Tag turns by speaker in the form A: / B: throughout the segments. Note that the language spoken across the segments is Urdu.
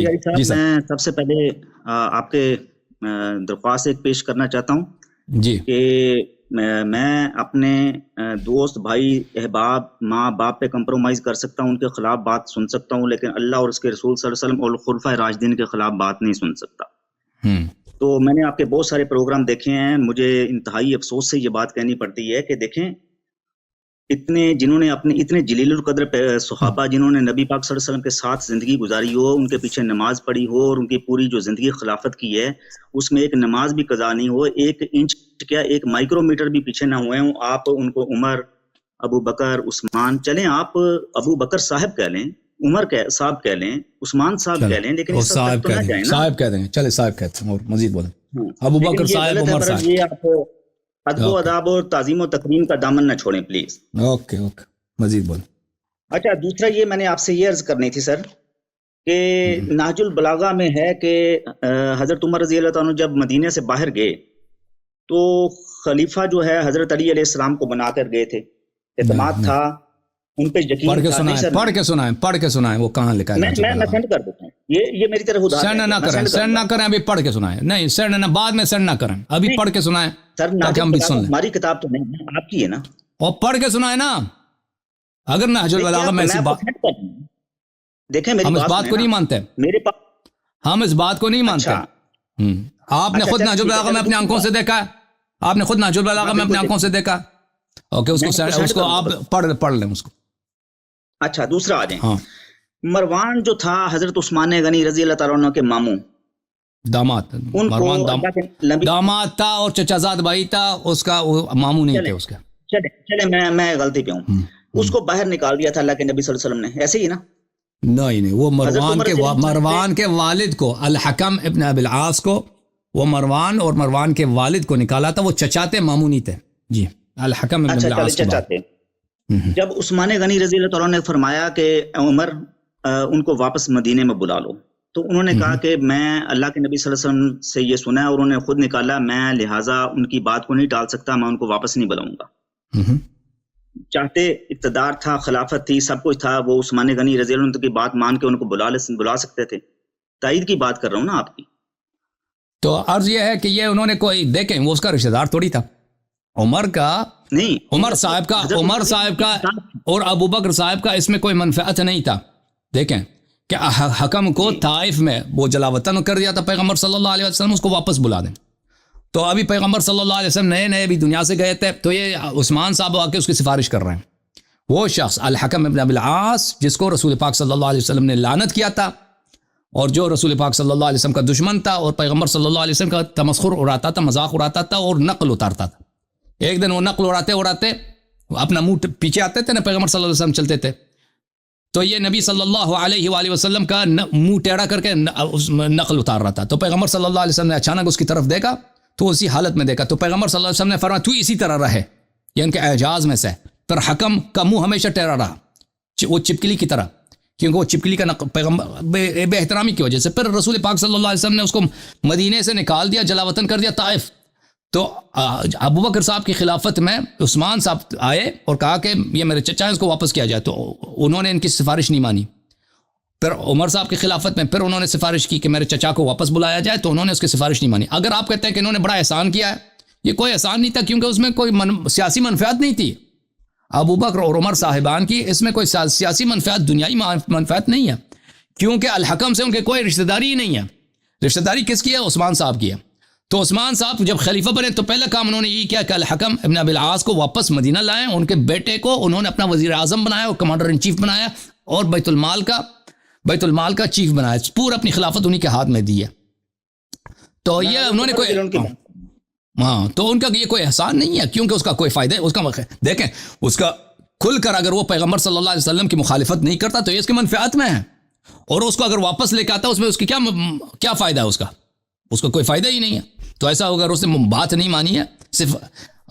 A: یاری صاحب،
B: جی سر
A: میں سب سے پہلے آپ کے درخواست ایک پیش کرنا چاہتا ہوں
B: جی
A: کہ میں اپنے دوست، بھائی، احباب، ماں باپ پہ کمپرومائز کر سکتا ہوں، ان کے خلاف بات سن سکتا ہوں، لیکن اللہ اور اس کے رسول صلی اللہ علیہ وسلم اور خلفائے راشدین کے خلاف بات نہیں سن سکتا۔ تو میں نے آپ کے بہت سارے پروگرام دیکھے ہیں، مجھے انتہائی افسوس سے یہ بات کہنی پڑتی ہے کہ دیکھیں، جنہوں نے اپنے اتنے جلیل القدر صحابہ جنہوں نے نبی پاک صلی اللہ علیہ وسلم کے ساتھ زندگی گزاری ہو، ان کے پیچھے نماز پڑھی ہو، اور ان کی پوری جو زندگی خلافت کی ہے اس میں ایک نماز بھی قضا نہیں ہو، ایک انچ کیا ایک مائکرو میٹر بھی پیچھے نہ ہوئے ہوں، آپ ان کو عمر، ابو بکر، عثمان، چلیں آپ ابو بکر صاحب کہہ لیں، عمر صاحب کہہ لیں، عثمان صاحب کہہ لیں، لیکن اس حد تک تو نہ جائیں نا۔
B: صاحب کہہ دیں، چلے صاحب کہتے ہیں، اور مزید بولیں ابو
A: لیکن
B: بکر
A: یہ
B: صاحب،
A: غلط ہے،
B: عمر
A: پر
B: صاحب۔
A: یہ آپ ادب و اداب اور تعظیم و تکریم کا دامن نہ چھوڑیں پلیز۔
B: اوکے مزید بولیں۔
A: اچھا، دوسرا یہ میں نے آپ سے یہ عرض کرنی تھی سر کہ نہج البلاغہ میں ہے کہ حضرت عمر رضی اللہ عنہ جب مدینے سے باہر گئے تو خلیفہ جو ہے حضرت علی علیہ السلام کو بنا کر گئے تھے، اعتماد تھا ان پہ، یقین
B: پڑھ کے
A: تھا۔
B: سنائیں، پڑھ کے سنائیں وہ کہاں لکھا ہے؟
A: میں سینڈ کر دیتا ہوں، یہ میری طرف
B: سینڈ نہ کریں، سینڈ نہ کریں، ابھی پڑھ کے سنائیں، نہیں سینڈ نہ، بعد میں سینڈ نہ کریں، ابھی پڑھ کے سنائیں تاکہ ہم بھی سن لیں۔
A: ہماری کتاب تو نہیں، آپ کی ہے نا،
B: اور پڑھ کے سنائیں نا۔ اگر نہج البلاغہ میں ایسی بات،
A: دیکھیں
B: ہم اس بات کو نہیں مانتے،
A: میرے پاس
B: ہم اس بات کو نہیں مانتے۔ آپ نے خود نہج البلاغہ میں اپنی آنکھوں سے دیکھا ہے، آپ نے خود نہج البلاغہ میں اپنی آنکھوں سے دیکھا۔ اوکے، اس کو آپ پڑھ لیں اس کو۔
A: اچھا، دوسرا آ جائیں۔ مروان جو تھا حضرت عثمان غنی رضی اللہ تعالیٰ عنہ کے ماموں،
B: داماد، مروان داماد تھا اور چچا زاد بھائی تھا اس کا، ماموں نہیں تھے اس کا۔
A: چلے میں غلطی پہ ہوں، اس کو باہر نکال دیا تھا اللہ کے نبی صلی اللہ علیہ وسلم نے، ایسے ہی نا؟
B: نہیں، وہ مروان کے والد کو، الحکم ابن ابی العاص کو، وہ مروان اور مروان کے والد کو نکالا تھا، وہ چچا تھے، ماموں نہیں تھے۔ جی، الحکم ابن ابی العاص کے بعد
A: جب عثمان غنی رضی اللہ تعالیٰ نے فرمایا کہ عمر ان کو واپس مدینے میں بلا لو، تو انہوں نے کہا کہ میں اللہ کے نبی صلی اللہ علیہ وسلم سے یہ سنا ہے اور انہوں نے خود نکالا، میں لہٰذا ان کی بات کو نہیں ٹال سکتا، میں ان کو واپس نہیں بلاؤں گا۔ چاہتے اقتدار تھا، خلافت تھی، سب کچھ تھا، وہ عثمان غنی رضی اللہ عنہ کی بات مان کے ان کو بلا سکتے تھے۔ تائید کی بات کر رہا ہوں نا آپ کی۔
B: تو عرض یہ ہے کہ یہ انہوں نے کوئی، دیکھیں وہ اس کا رشتہ دار تھوڑی تھا، عمر کا نہیں، عمر صاحب کا اور ابو بکر صاحب کا اس میں کوئی منفعت نہیں تھا۔ دیکھیں کہ حکم کو طائف میں وہ جلا وطن کر دیا تھا پیغمبر صلی اللہ علیہ وسلم، اس کو واپس بلا دیں۔ تو ابھی پیغمبر صلی اللہ علیہ وسلم نئے ابھی دنیا سے گئے تھے، تو یہ عثمان صاحب آ کے اس کی سفارش کر رہے ہیں۔ وہ شخص الحکم ابن ابی العاص جس کو رسول پاک صلی اللہ علیہ وسلم نے لعنت کیا تھا، اور جو رسول پاک صلی اللہ علیہ وسلم کا دشمن تھا، اور پیغمبر صلی اللہ علیہ وسلم کا تمسخر اڑاتا تھا، مذاق اڑاتا تھا اور نقل اتارتا تھا۔ ایک دن وہ نقل اڑاتے اپنا منہ پیچھے آتے تھے نا، پیغمبر صلی اللہ علیہ وسلم چلتے تھے، تو یہ نبی صلی اللہ علیہ وآلہ وسلم کا منہ ٹیڑھا کر کے نقل اتار رہا تھا۔ تو پیغمبر صلی اللہ علیہ وسلم نے اچانک اس کی طرف دیکھا، تو اسی حالت میں دیکھا، تو پیغمبر صلی اللہ علیہ وسلم نے فرمایا تو اسی طرح رہے، یہ ان کے اعجاز میں سے۔ پر حکم کا منہ ہمیشہ ٹیڑھا رہا، وہ چپکلی کی طرح، کیونکہ وہ چپکلی کا پیغمبر بے احترامی کی وجہ سے۔ پھر رسول پاک صلی اللہ علیہ وسلم نے اس کو مدینے سے نکال دیا، جلا وطن کر دیا طائف۔ تو ابو بکر صاحب کی خلافت میں عثمان صاحب آئے اور کہا کہ یہ میرے چچا ہیں، اس کو واپس کیا جائے، تو انہوں نے ان کی سفارش نہیں مانی۔ پھر عمر صاحب کی خلافت میں پھر انہوں نے سفارش کی کہ میرے چچا کو واپس بلایا جائے، تو انہوں نے اس کی سفارش نہیں مانی۔ اگر آپ کہتے ہیں کہ انہوں نے بڑا احسان کیا ہے، یہ کوئی احسان نہیں تھا، کیونکہ اس میں کوئی سیاسی منفعت نہیں تھی۔ ابو بکر اور عمر صاحبان کی اس میں کوئی سیاسی منفعت، دنیائی منفعت نہیں ہے، کیونکہ الحکم سے ان کے کوئی رشتہ داری ہی نہیں ہے۔ رشتہ داری کس کی ہے؟ عثمان صاحب کی ہے۔ تو عثمان صاحب جب خلیفہ بنے تو پہلا کام انہوں نے یہ کیا کہ الحکم ابن ابی العاص کو واپس مدینہ لائیں، ان کے بیٹے کو انہوں نے اپنا وزیر اعظم بنایا اور کمانڈر ان چیف بنایا، اور بیت المال کا چیف بنایا، پورا اپنی خلافت انہی کے ہاتھ میں دی ہے۔ تو یہ انہوں نے کوئی تو ان کا یہ کوئی احسان نہیں ہے، کیونکہ اس کا کوئی فائدہ ہے، اس کا دیکھیں، اس کا کھل کر اگر وہ پیغمبر صلی اللہ علیہ وسلم کی مخالفت نہیں کرتا تو یہ اس کے منفعت میں ہے، اور اس کو اگر واپس لے کے آتا اس میں اس کی کیا فائدہ ہے؟ اس کا کوئی فائدہ ہی نہیں ہے۔ تو ایسا اگر اس نے بات نہیں مانی ہے، صرف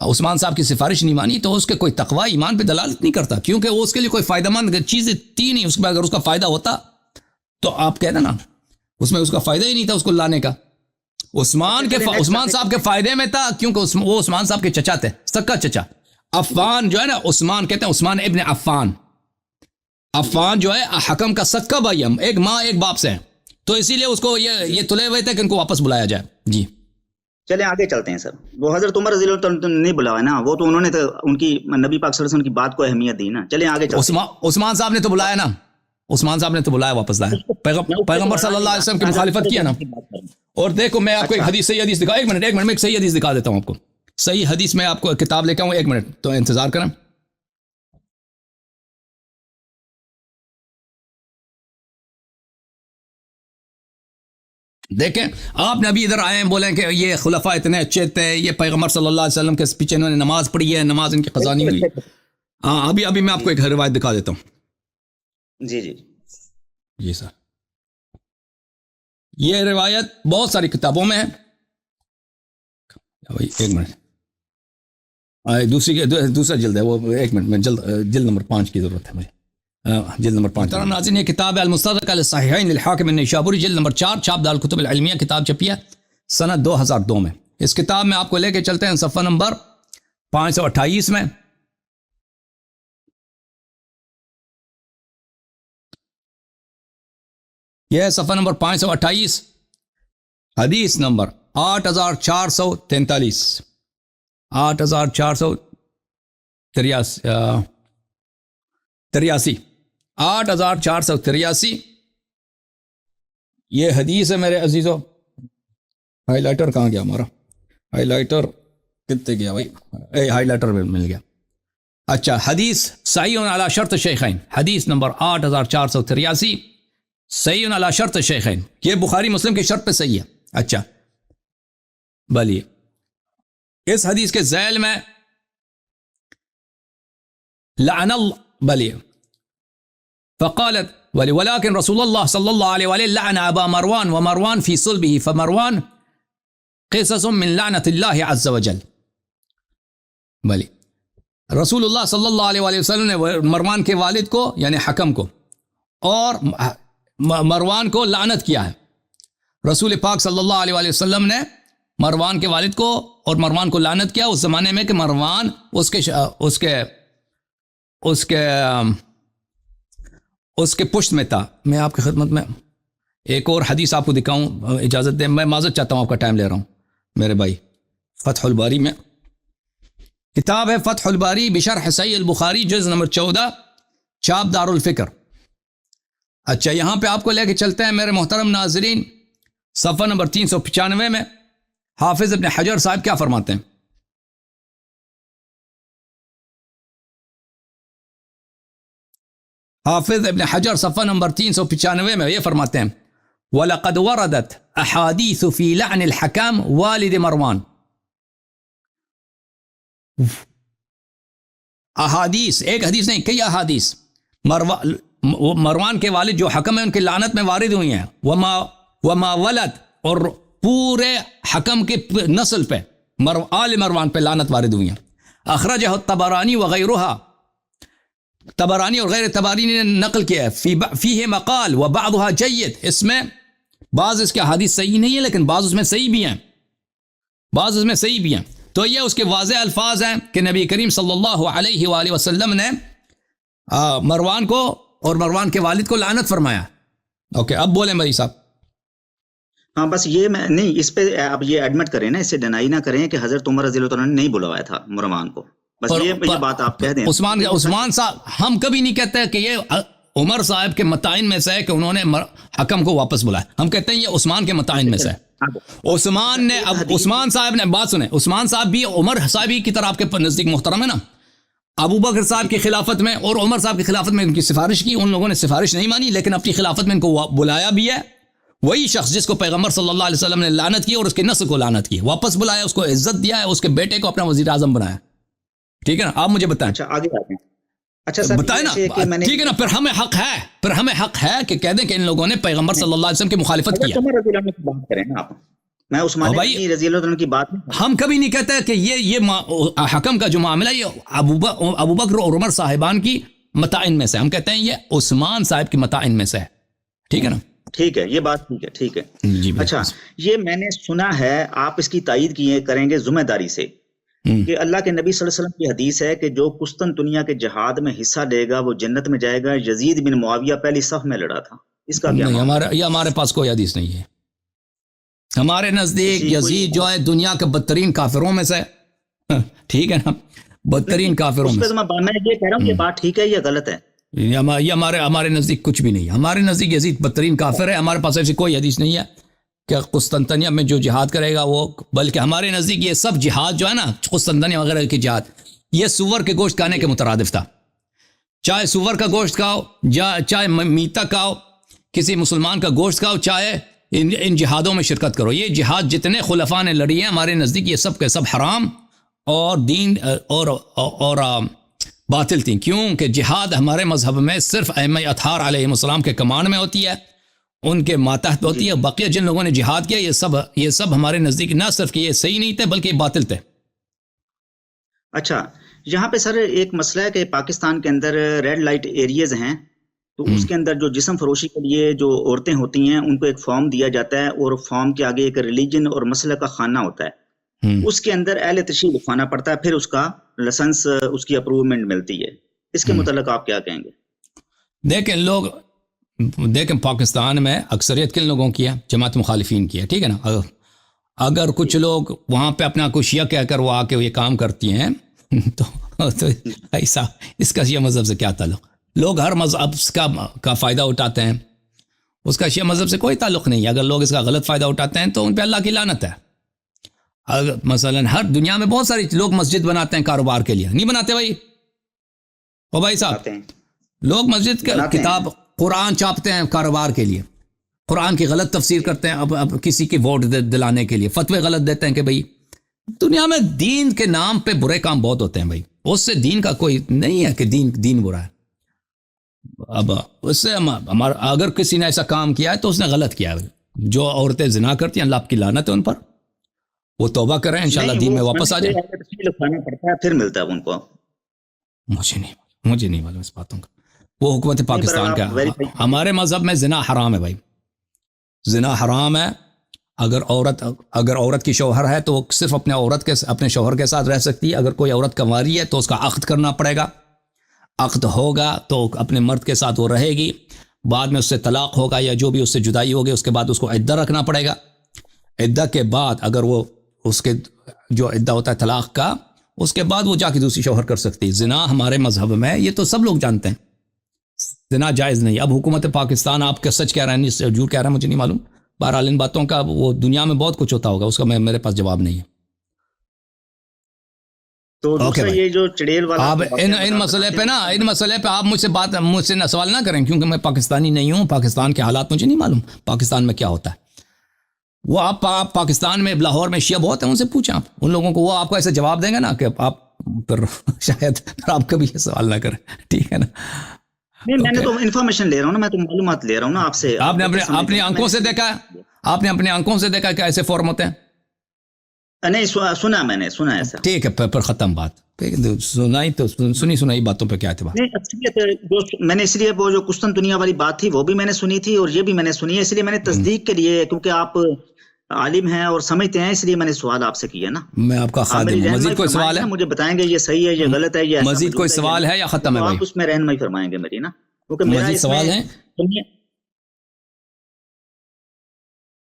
B: عثمان صاحب کی سفارش نہیں مانی، تو اس کے کوئی تقوی ایمان پہ دلالت نہیں کرتا، کیونکہ وہ اس کے لیے کوئی فائدہ مند چیزیں تھی نہیں۔ اس میں اگر اس کا فائدہ ہوتا تو آپ کہتے نا، اس میں اس کا فائدہ ہی نہیں تھا اس کو لانے کا۔ عثمان صاحب کے فائدے میں تھا، کیونکہ وہ عثمان صاحب کے چچا تھے، سکا چچا۔ عفان جو ہے نا، عثمان کہتے ہیں عثمان ابن عفان جو ہے حکم کا سکا بھائی، ہم ایک ماں ایک باپ سے ہیں، تو اسی لیے اس کو یہ تلے ہوئے تھے کہ ان کو واپس بلایا جائے. جی
A: چلیں آگے چلتے ہیں سر. وہ حضرت عمر رضی اللہ عنہ نہیں بلایا نا, وہ تو انہوں نے تو ان کی نبی پاک صلی اللہ علیہ وسلم کی بات کو اہمیت دی نا. چلیں آگے چلتے ہیں.
B: عثمان صاحب نے تو بلایا نا, عثمان صاحب نے تو بلایا, واپس لایا. پیغمبر صلی اللہ علیہ وسلم کی مخالفت کیا نا. اور دیکھو میں آپ کو ایک حدیث, صحیح حدیث دکھا, ایک منٹ میں ایک صحیح حدیث دکھا دیتا ہوں آپ کو. صحیح حدیث میں آپ کو کتاب لے کے آؤں, ایک منٹ تو انتظار کریں. دیکھیں آپ نے ابھی ادھر آئے ہیں بولیں کہ یہ خلفاء اتنے اچھے تھے, یہ پیغمبر صلی اللہ علیہ وسلم کے پیچھے انہوں نے نماز پڑھی ہے, نماز ان کی قضا نہیں ہوئی. ہاں ابھی میں آپ کو ایک روایت دکھا دیتا ہوں.
A: جی جی
B: جی سر, یہ روایت بہت ساری کتابوں میں ہے. ایک منٹ, دوسرا جلد ہے وہ, ایک منٹ میں جلد نمبر 5 کی ضرورت ہے مجھے, جلد نمبر 5. ناظرین یہ کتاب ہے المستدرک علی الصحیحین للحاکم النیشابوری, جلد نمبر 4, چھاپ دار الکتب العلمیہ, کتاب چھپی ہے سنہ 2002 میں. اس کتاب میں آپ کو لے کے چلتے ہیں صفحہ نمبر 528 میں. یہ ہے صفحہ نمبر 528, حدیث نمبر 8443, 8483. یہ حدیث ہے میرے عزیزو. ہائی لائٹر کہاں گیا ہمارا, ہائی لائٹر کتنے گیا بھائی, ہائی لائٹر مل گیا. اچھا, حدیث صحیح علی شرط شیخین, حدیث نمبر 8483, صحیح علی شرط شیخین, یہ بخاری مسلم کی شرط پہ صحیح ہے. اچھا بلیے, اس حدیث کے ذیل میں لعن بلیے فقالت ولكن رسول الله صلى الله عليه وآله لعن أبا مروان ومروان في صلبه فمروان قصص من لعنة الله عز وجل. بلی رسول اللہ صلی اللہ علیہ وآلہ وسلم نے مروان کے والد کو یعنی حکم کو اور مروان کو لعنت کیا ہے. رسول پاک صلی اللہ علیہ وآلہ وسلم نے مروان کے والد کو اور مروان کو لعنت کیا اس زمانے میں کہ مروان اس کے پشت میں تھا. میں آپ کی خدمت میں ایک اور حدیث آپ کو دکھاؤں, اجازت دیں, میں معذرت چاہتا ہوں, آپ کا ٹائم لے رہا ہوں میرے بھائی. فتح الباری میں کتاب ہے فتح الباری بشرح صحیح البخاری, جز نمبر 14, چھاپ دار الفکر. اچھا یہاں پہ آپ کو لے کے چلتے ہیں میرے محترم ناظرین, صفحہ نمبر 395 میں حافظ ابن حجر صاحب کیا فرماتے ہیں. حافظ ابن حجر صفحہ نمبر 395 میں یہ فرماتے ہیں وَلَقَدْ وَرَدَتْ أَحَادِيثُ فِي لَعْنِ الْحَكَامِ وَالِدِ مروان. احادیث, ایک حدیث نہیں کئی احادیث مروان کے والد جو حکم ہے ان کی لعنت میں وارد ہوئی ہیں. وما ولد, اور پورے حکم کے نسل پہ آل مروان پہ لعنت وارد ہوئی ہیں. اخرجہ الطبرانی وغیرہا, طبرانی اور غیر طبرانی نے نقل کیا ہے. فیہ مقال وبعضها جید, اس میں بعض اس کے حدیث صحیح نہیں ہے لیکن بعض اس میں صحیح بھی ہیں, بعض اس میں صحیح بھی ہیں. تو یہ اس کے واضح الفاظ ہیں کہ نبی کریم صلی اللہ علیہ وآلہ وسلم نے مروان کو اور مروان کے والد کو لعنت فرمایا. اوکے اب بولیں مری صاحب.
A: ہاں بس یہ میں نہیں, اس پہ آپ یہ ایڈمٹ کریں نا, اس سے ڈینائی نہ کریں کہ حضرت عمر رضی اللہ عنہ نے نہیں بلوایا تھا مروان کو. بس یہ بات آپ کہہ دیں.
B: عثمان صاحب, ہم کبھی نہیں کہتے کہ یہ عمر صاحب کے متائن میں سے ہے کہ انہوں نے حکم کو واپس بلایا. ہم کہتے ہیں یہ عثمان کے متائن میں سے ہے. عثمان نے, اب عثمان صاحب نے بات سنیں, عثمان صاحب بھی عمر صاحب ہی کی طرح آپ کے نزدیک محترم ہے نا. ابو بکر صاحب کی خلافت میں اور عمر صاحب کی خلافت میں ان کی سفارش کی, ان لوگوں نے سفارش نہیں مانی لیکن اپنی خلافت میں ان کو بلایا بھی ہے. وہی شخص جس کو پیغمبر صلی اللہ علیہ وسلم نے لعنت کی اور اس کے نسل کو لعنت کی, واپس بلایا, اس کو عزت دیا ہے, اس کے بیٹے کو اپنا وزیر اعظم بنایا. ٹھیک ہے نا, آپ مجھے بتائیں.
A: اچھا آگے آتے ہیں. اچھا سر
B: بتائیں نا, ٹھیک ہے نا, پھر ہمیں حق ہے کہ کہہ دیں کہ ان لوگوں نے پیغمبر صلی اللہ علیہ وسلم کی مخالفت کی.
A: بات کریں نا آپ, میں عثمان رضی اللہ عنہ کی بات,
B: ہم کبھی نہیں کہتے کہ یہ حکم کا جو معاملہ یہ ابو بکر اور عمر صاحبان کی متائن میں سے, ہم کہتے ہیں یہ عثمان صاحب کی متائن میں سے ہے. ٹھیک ہے نا,
A: ٹھیک ہے, یہ بات ٹھیک ہے, ٹھیک ہے.
B: جی
A: اچھا, یہ میں نے سنا ہے, آپ اس کی تائید کریں گے ذمہ داری سے, کہ اللہ کے نبی صلی اللہ علیہ وسلم کی حدیث ہے کہ جو قسطنطنیہ کے جہاد میں حصہ لے گا وہ جنت میں جائے گا. یزید بن معاویہ پہلی صف میں لڑا تھا. اس کا کیا؟
B: نہیں، ہمارے پاس کوئی حدیث نہیں ہے. ہمارے نزدیک یزید جو ہے دنیا کے بدترین کافروں میں سے، ٹھیک ہے نا، بدترین کافروں میں.
A: میں یہ کہہ رہا ہوں کہ بات ٹھیک ہے یا غلط ہے؟
B: یہ ہمارے نزدیک کچھ بھی نہیں. ہمارے نزدیک یزید بدترین کافر ہے. ہمارے پاس ایسی کوئی حدیث نہیں ہے کہ قسطنطنیہ میں جو جہاد کرے گا وہ، بلکہ ہمارے نزدیک یہ سب جہاد جو ہے نا، قسطنطنیہ وغیرہ کی جہاد، یہ سور کے گوشت کھانے کے مترادف تھا. چاہے سور کا گوشت کھاؤ، چاہے میتا کھاؤ، کسی مسلمان کا گوشت کھاؤ، چاہے ان جہادوں میں شرکت کرو. یہ جہاد جتنے خلفاء نے لڑی ہیں ہمارے نزدیک یہ سب کے سب حرام اور دین اور باطل تھیں. کیوں کہ جہاد ہمارے مذہب میں صرف ائمہ اطہار علیہ السلام کے کمانڈ میں ہوتی ہے، ان کے ماتحت ہوتی ہے. بقیہ جن لوگوں نے جہاد کیا یہ سب ہمارے نزدیک نہ صرف کہ یہ صحیح نہیں تھے بلکہ باطل تھے.
A: اچھا، یہاں پہ سر ایک مسئلہ ہے کہ پاکستان کے اندر ریڈ لائٹ ایریز ہیں، تو اس کے اندر جو جسم فروشی کے لیے جو عورتیں ہوتی ہیں ان کو ایک فارم دیا جاتا ہے، اور فارم کے آگے ایک ریلیجن اور مسئلہ کا خانہ ہوتا ہے. اس کے اندر اہل تشریح لکھوانا پڑتا ہے، پھر اس کا لائسنس، اس کی اپروومنٹ ملتی ہے. اس کے متعلق آپ کیا کہیں گے؟
B: دیکھیں پاکستان میں اکثریت کن لوگوں کی ہے؟ جماعت مخالفین کی ہے، ٹھیک ہے نا. اگر کچھ لوگ وہاں پہ اپنا کچھ شیعہ کہہ کر وہ آ کے یہ کام کرتی ہیں تو ایسا اس کا شیعہ مذہب سے کیا تعلق؟ لوگ ہر مذہب کا فائدہ اٹھاتے ہیں، اس کا شیعہ مذہب سے کوئی تعلق نہیں ہے. اگر لوگ اس کا غلط فائدہ اٹھاتے ہیں تو ان پہ اللہ کی لعنت ہے. اگر مثلا ہر دنیا میں بہت ساری لوگ مسجد بناتے ہیں کاروبار کے لیے، نہیں بناتے بھائی؟ او بھائی صاحب، لوگ مسجد کا کتاب قرآن چھاپتے ہیں کاروبار کے لیے، قرآن کی غلط تفسیر کرتے ہیں اب کسی کی ووٹ دلانے کے لیے، فتوے غلط دیتے ہیں کہ بھائی دنیا میں دین کے نام پہ برے کام بہت ہوتے ہیں بھائی. اس سے دین کا کوئی نہیں ہے کہ دین برا ہے. اب اس سے ہمارا اگر کسی نے ایسا کام کیا ہے تو اس نے غلط کیا ہے. جو عورتیں زنا کرتی ہیں اللہ کی لعنت ہے ان پر، وہ توبہ کریں انشاءاللہ دین میں واپس آ جائیں.
A: پھر ملتا ہے ان کو.
B: مجھے نہیں معلوم اس باتوں کا. وہ حکومت پاکستان کا. ہمارے مذہب میں زنا حرام ہے بھائی، زنا حرام ہے. اگر عورت کی شوہر ہے تو وہ صرف اپنے شوہر کے ساتھ رہ سکتی ہے. اگر کوئی عورت کنواری ہے تو اس کا عقد کرنا پڑے گا. عقد ہوگا تو اپنے مرد کے ساتھ وہ رہے گی، بعد میں اس سے طلاق ہوگا یا جو بھی اس سے جدائی ہوگی اس کے بعد اس کو عدہ رکھنا پڑے گا. عدہ کے بعد اگر وہ اس کے جو عدہ ہوتا ہے طلاق کا، اس کے بعد وہ جا کے دوسری شوہر کر سکتی ہے. زنا ہمارے مذہب میں، یہ تو سب لوگ جانتے ہیں، زنا جائز نہیں. اب حکومت پاکستان آپ کا سچ کہہ رہا ہے جھوٹ کہہ رہا ہے مجھے نہیں معلوم. بہرحال ان باتوں کا وہ دنیا میں بہت کچھ ہوتا ہوگا، اس کا میرے پاس جواب نہیں ہے.
A: تو یہ جو چڑیل والا
B: آپ ان مسئلے پہ آپ مجھ سے سوال نہ کریں، کیونکہ میں پاکستانی نہیں ہوں. پاکستان کے حالات مجھے نہیں معلوم پاکستان میں کیا ہوتا ہے. وہ آپ پاکستان میں لاہور میں شیعہ بہت ہیں، ان سے پوچھیں آپ ان لوگوں کو، وہ آپ کو ایسے جواب دیں گے نا کہ آپ پھر شاید آپ کبھی یہ سوال نہ کریں، ٹھیک ہے نا.
A: نہیں، میں نے تو انفارمیشن لے رہا ہوں نا، میں تو معلومات لے رہا ہوں نا آپ سے.
B: آپ نے اپنی آنکھوں سے دیکھا ہے؟ آپ نے اپنی آنکھوں سے دیکھا کہ ایسے فارم ہوتے ہیں؟
A: نہیں میں نے سنا ایسا.
B: ٹھیک ہے، پھر ختم بات. سنائی تو سنائی باتوں پہ کیا تھا بات؟
A: نہیں، میں نے اس لیے وہ جو قسطنطنیہ والی بات تھی وہ بھی میں نے سنی تھی اور یہ بھی میں نے سنی ہے، اس لیے میں نے تصدیق کے لیے، کیونکہ آپ عالم ہیں اور سمجھتے ہیں، اس لیے میں نے سوال آپ سے کیا نا.
B: میں آپ کا خادم ہوں. مزید کوئی سوال ہے؟
A: مجھے بتائیں گے یہ صحیح ہے، یہ غلط ہے، یہ
B: مزید کوئی سوال ہے یا ختم ہے بھائی؟
A: آپ اس میں رہنمائی فرمائیں گے میری نا، کیونکہ
B: مزید سوال ہے.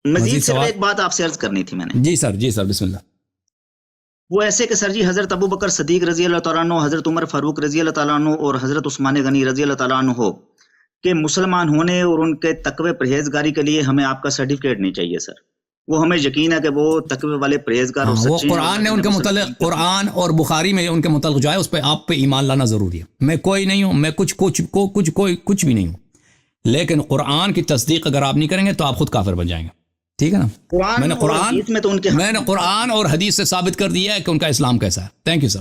A: مزید صرف ایک بات آپ سے عرض کرنی تھی میں نے.
B: جی سر بسم اللہ.
A: وہ ایسے کہ سر جی حضرت ابو بکر صدیق رضی اللہ تعالیٰ عنہ، حضرت عمر فاروق رضی اللہ تعالیٰ عنہ اور حضرت عثمان غنی رضی اللہ تعالیٰ عنہ کہ مسلمان ہونے اور ان کے تقوی پرہیزگاری کے لیے ہمیں آپ کا سرٹیفکیٹ نہیں چاہیے سر. وہ ہمیں یقین ہے کہ وہ تقوی والے پرہیزگار اور
B: وہ قرآن نے ان کے متعلق، قرآن اور بخاری میں ان کے متعلق جو ہے اس پہ آپ پہ ایمان لانا ضروری ہے. میں کوئی نہیں ہوں، میں کچھ بھی نہیں ہوں، لیکن قرآن کی تصدیق اگر آپ نہیں کریں گے تو آپ خود کافر بن جائیں گے، ٹھیک ہے نا. میں نے قرآن اور حدیث سے ثابت کر دیا ہے کہ ان کا اسلام کیسا ہے. Thank you sir.